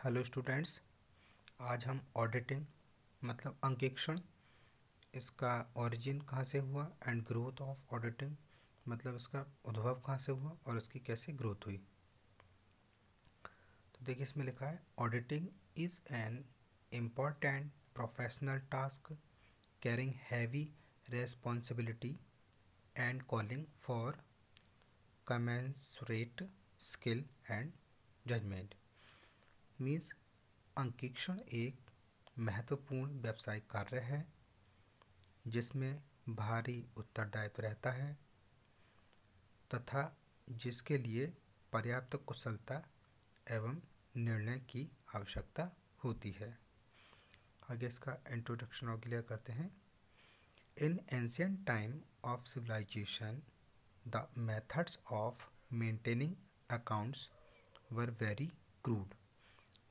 Hello students, आज हम auditing मतलब अंकेक्षण इसका ओरिजिन कहाँ से हुआ एंड ग्रोथ ऑफ ऑडिटिंग मतलब इसका उद्भव कहाँ से हुआ और इसकी कैसे ग्रोथ हुई। तो देखिए इसमें लिखा है auditing is an important professional task carrying heavy responsibility and calling for commensurate skill and judgement. Means अंकेक्षण एक महत्वपूर्ण व्यावसायिक कार्य है जिसमें भारी उत्तरदायित्व रहता है तथा जिसके लिए पर्याप्त कुशलता एवं निर्णय की आवश्यकता होती है। आगे इसका इंट्रोडक्शन और क्लियर करते हैं। In ancient time of civilization the methods of maintaining accounts were very crude.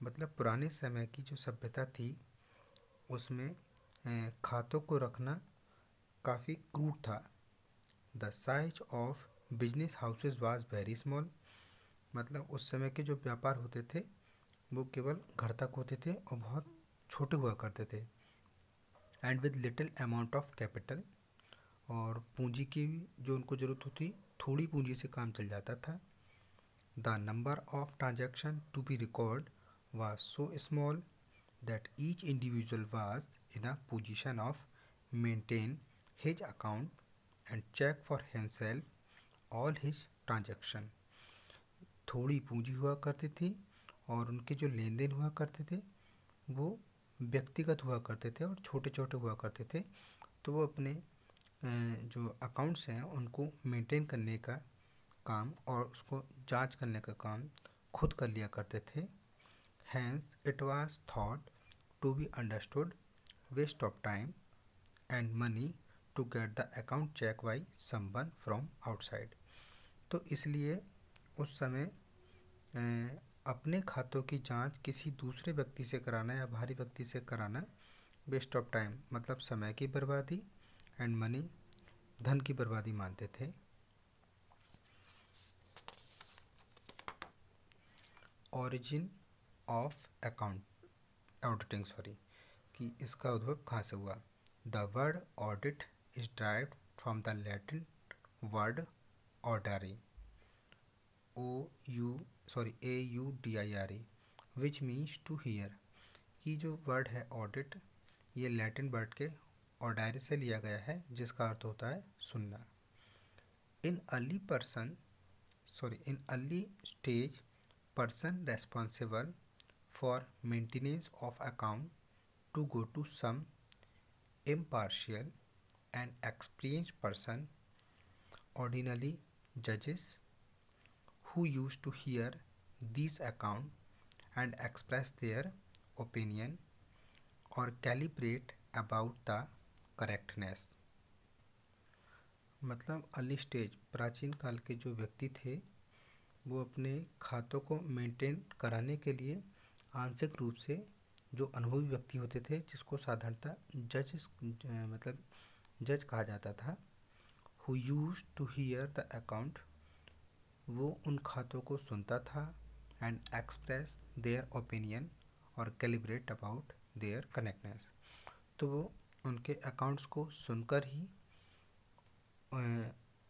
मतलब पुराने समय की जो सभ्यता थी उसमें खातों को रखना काफ़ी क्रूड था। The size of business houses was very small. मतलब उस समय के जो व्यापार होते थे वो केवल घर तक होते थे और बहुत छोटे हुआ करते थे। And with little amount of capital, और पूंजी की जो उनको ज़रूरत होती थोड़ी पूंजी से काम चल जाता था। The number of transaction to be record was so small that each individual was in a position of maintain his account and check for himself all his transaction। थोड़ी पूंजी हुआ करती थी और उनके जो लेन देन हुआ करते थे वो व्यक्तिगत हुआ करते थे और छोटे छोटे हुआ करते थे। तो वो अपने जो अकाउंट्स हैं उनको मेंटेन करने का काम और उसको जांच करने का काम खुद कर लिया करते थे। Hence, it was thought to be understood waste of time and money to get the account checked by someone from outside। तो इसलिए उस समय अपने खातों की जांच किसी दूसरे व्यक्ति से कराना या बाहरी व्यक्ति से कराना वेस्ट ऑफ टाइम मतलब समय की बर्बादी एंड मनी धन की बर्बादी मानते थे। ऑरिजिन ऑफ अकाउंट ऑडिटिंग कि इसका उद्भव कहाँ से हुआ। The word audit is derived from the Latin word ऑर्डरी AUDIRE which means to hear. कि जो वर्ड है ऑडिट ये लैटिन वर्ड के ऑर्डरी से लिया गया है जिसका अर्थ होता है सुनना। In early stage person responsible for maintenance of account to go to some impartial and experienced person, ordinarily judges, who used to hear these account and express their opinion or calibrate about the correctness। मतलब early stage प्राचीन काल के जो व्यक्ति थे वो अपने खातों को मेंटेन कराने के लिए आंशिक रूप से जो अनुभवी व्यक्ति होते थे जिसको साधारणतः जज कहा जाता था, who used to hear the account, वो उन खातों को सुनता था एंड एक्सप्रेस देयर ओपिनियन और कैलिब्रेट अबाउट देयर करेक्टनेस। तो वो उनके अकाउंट्स को सुनकर ही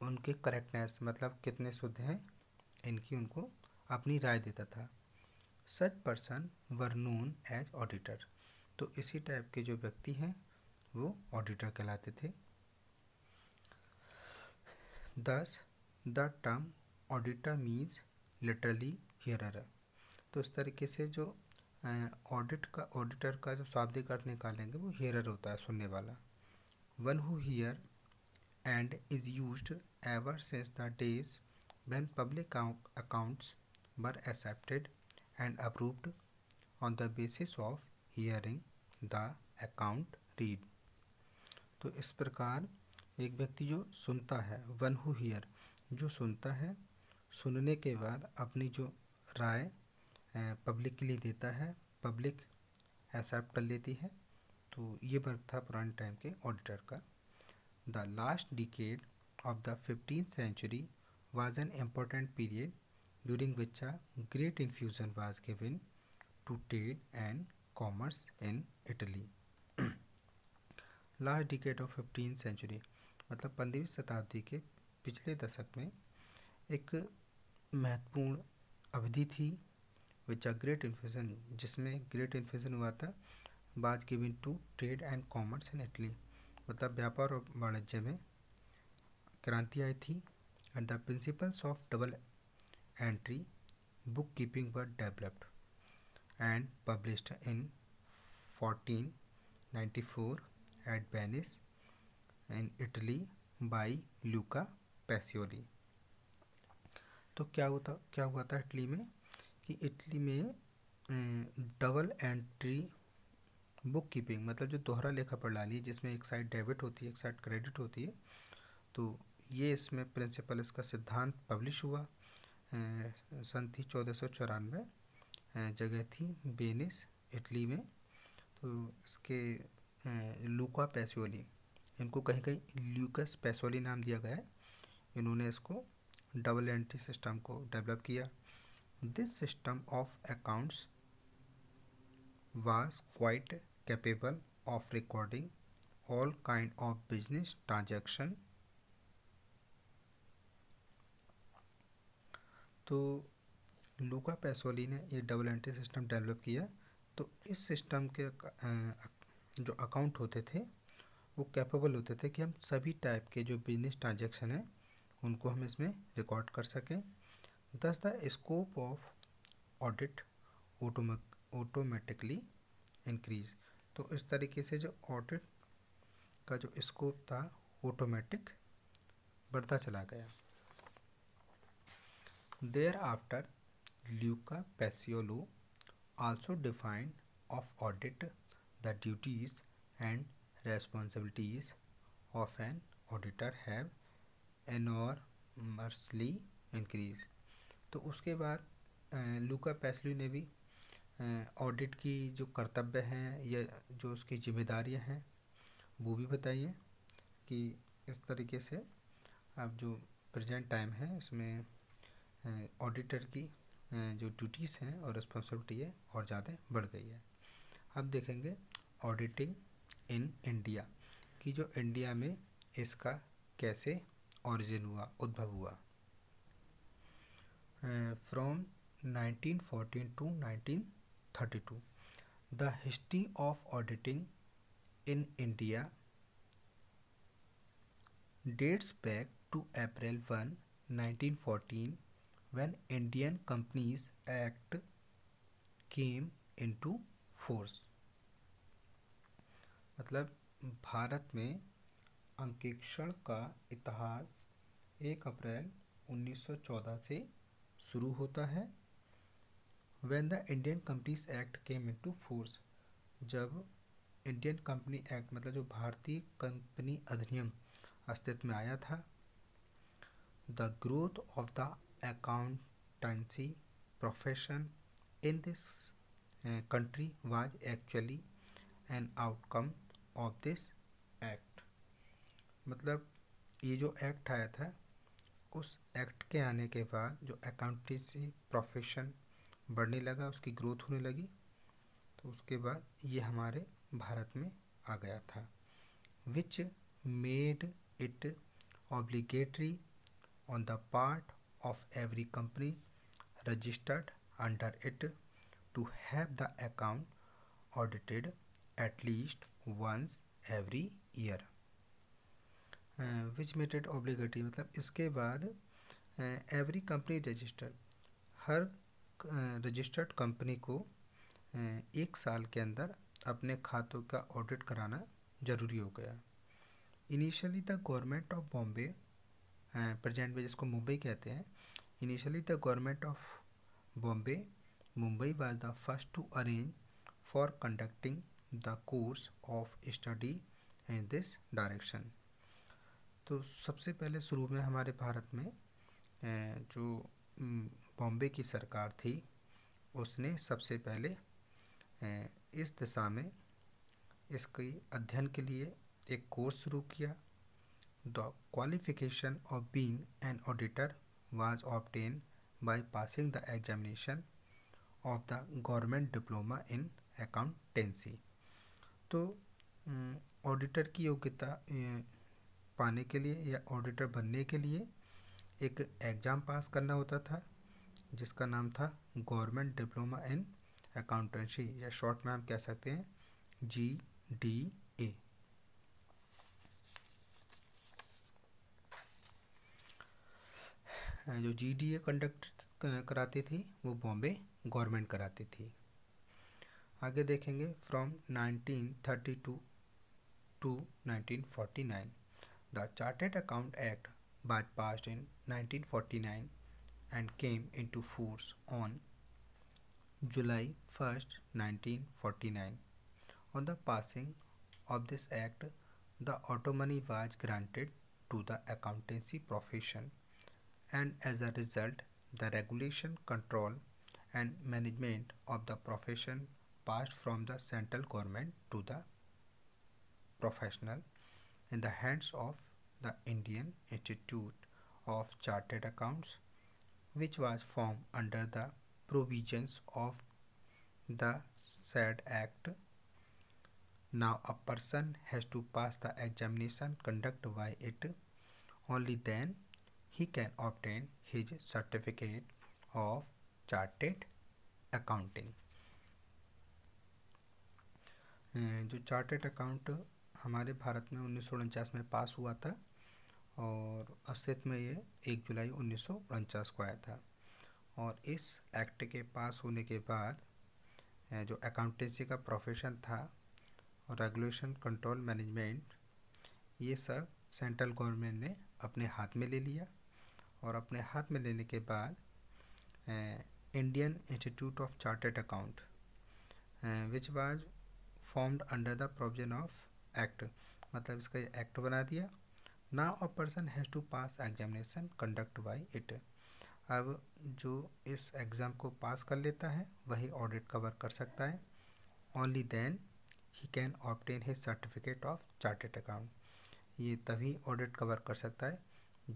उनके करेक्टनेस मतलब कितने शुद्ध हैं इनकी उनको अपनी राय देता था। Such person were known as auditor. तो इसी टाइप के जो व्यक्ति हैं वो ऑडिटर कहलाते थे। दस the term auditor means literally hearer. तो इस तरीके से जो ऑडिटर का जो शाब्दिक अर्थ निकालेंगे वो हियरर होता है, सुनने वाला। One who here and is used ever since the days when public accounts were accepted and approved on the basis of hearing the account read। तो इस प्रकार एक व्यक्ति जो सुनता है, वन हु हियर जो सुनता है, सुनने के बाद अपनी जो राय पब्लिक के लिए देता है, पब्लिक एक्सेप्ट कर लेती है। तो ये वर्ग था पुराने टाइम के ऑडिटर का। The last decade of the 15th century was an important period during which a great infusion was given to trade and commerce in Italy. Last decade of 15th century, मतलब 15वीं शताब्दी के पिछले दशक में एक महत्वपूर्ण अवधि थी विच अ ग्रेट इन्फ्यूजन, जिसमें ग्रेट इन्फ्यूजन हुआ था was given to trade and commerce in Italy, मतलब व्यापार और वाणिज्य में क्रांति आई थी. And the principles of double entry book keeping were developed and published in 1494 at Venice in Italy by Luca Pacioli. तो क्या हुआ था इटली में कि इटली में डबल एंट्री बुक कीपिंग, मतलब जो दोहरा लेखा प्रणाली जिसमें एक साइड डेबिट होती है एक साइड क्रेडिट होती है, तो ये इसमें प्रिंसिपल इसका सिद्धांत पब्लिश हुआ. सन थी 1494, जगह थी वेनिस इटली में. तो इसके लूका पैसियोली, इनको कहीं कहीं ल्यूकस पैसियोली नाम दिया गया है, इन्होंने इसको डबल एंट्री सिस्टम को डेवलप किया. This system of accounts was quite capable of recording all kind of business transaction. तो लूका पैसियोली ने ये डबल एंट्री सिस्टम डेवलप किया. तो इस सिस्टम के जो अकाउंट होते थे वो कैपेबल होते थे कि हम सभी टाइप के जो बिजनेस ट्रांजैक्शन हैं उनको हम इसमें रिकॉर्ड कर सकें. दस the scope of audit automatically increase. तो इस तरीके से जो ऑडिट का जो स्कोप था ऑटोमेटिक बढ़ता चला गया. Thereafter Luca Pacioli also defined of audit the duties and responsibilities of an auditor have enormously increased. तो उसके बाद लूका पैसियोली ने भी ऑडिट की जो कर्तव्य हैं या जो उसकी जिम्मेदारियां हैं वो भी बताई है कि इस तरीके से अब जो प्रेजेंट टाइम है इसमें ऑडिटर की जो ड्यूटीज़ हैं और रिस्पॉन्सिबिलिटी है और ज़्यादा बढ़ गई है. अब देखेंगे ऑडिटिंग इन इंडिया कि जो इंडिया में इसका कैसे ओरिजिन हुआ, उद्भव हुआ. From 1914 to 1932 the history of auditing in India dates back to April 1, 1914 when Indian Companies Act came into force. मतलब भारत में अंकेक्षण का इतिहास 1 अप्रैल 1914 से शुरू होता है. When the Indian Companies Act came into force, जब इंडियन कंपनी एक्ट मतलब जो भारतीय कंपनी अधिनियम अस्तित्व में आया था. The growth of the accountancy profession in this country was actually an outcome of this act. मतलब ये जो एक्ट आया था उस एक्ट के आने के बाद जो अकाउंटेंसी प्रोफेशन बढ़ने लगा, उसकी ग्रोथ होने लगी, तो उसके बाद ये हमारे भारत में आ गया था. Which made it obligatory on the part of every company registered under it to have the account audited at least once every year. Which made it obligatory, मतलब इसके बाद एवरी कंपनी रजिस्टर्ड, हर रजिस्टर्ड कंपनी को 1 साल के अंदर अपने खातों का ऑडिट कराना ज़रूरी हो गया. Initially the government of Bombay, present में जिसको मुंबई कहते हैं, initially the government of Bombay Mumbai was the first to arrange for conducting the course of study in this direction. तो सबसे पहले शुरू में हमारे भारत में जो बॉम्बे की सरकार थी उसने सबसे पहले इस दिशा में इसके अध्ययन के लिए एक कोर्स शुरू किया. The qualification of being an auditor was obtain by passing the examination of the government diploma in accountancy. तो ऑडिटर की योग्यता पाने के लिए या ऑडिटर बनने के लिए एक एग्ज़ाम पास करना होता था जिसका नाम था गवर्नमेंट डिप्लोमा इन अकाउंटेंसी, या शॉर्ट में हम कह सकते हैं GDA। जो GDA कंडक्ट कराती थी वो बॉम्बे गवर्नमेंट कराती थी। आगे देखेंगे from 1932 to 1949 the chartered account act was passed in 1949 and came into force on July 1st, 1949. On the passing of this act, the autonomy was granted to the accountancy profession, and as a result, the regulation, control, and management of the profession passed from the central government to the professional in the hands of the Indian Institute of Chartered Accounts, which was formed under the provisions of the said Act. Now a person has to pass the examination conducted by it. Only then he can obtain his certificate of Chartered Accounting. जो chartered account हमारे भारत में 1949 में पास हुआ था और अस्तित्व में ये 1 जुलाई 1949 को आया था। और इस एक्ट के पास होने के बाद जो अकाउंटेंसी का प्रोफेशन था और रेगुलेशन, कंट्रोल, मैनेजमेंट, ये सब सेंट्रल गवर्नमेंट ने अपने हाथ में ले लिया। और अपने हाथ में लेने के बाद Indian institute of chartered account which was formed under the provision of act, मतलब इसका एक्ट बना दिया। Now a person has to pass examination conduct by it. अब जो इस एग्ज़ाम को पास कर लेता है वही ऑडिट कवर कर सकता है। ओनली देन ही can obtain his certificate of chartered account. ये तभी ऑडिट कवर कर सकता है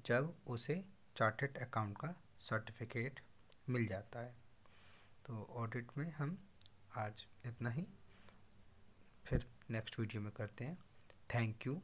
जब उसे चार्टर्ड अकाउंट का सर्टिफिकेट मिल जाता है। तो ऑडिट में हम आज इतना ही, फिर नेक्स्ट वीडियो में करते हैं। Thank you.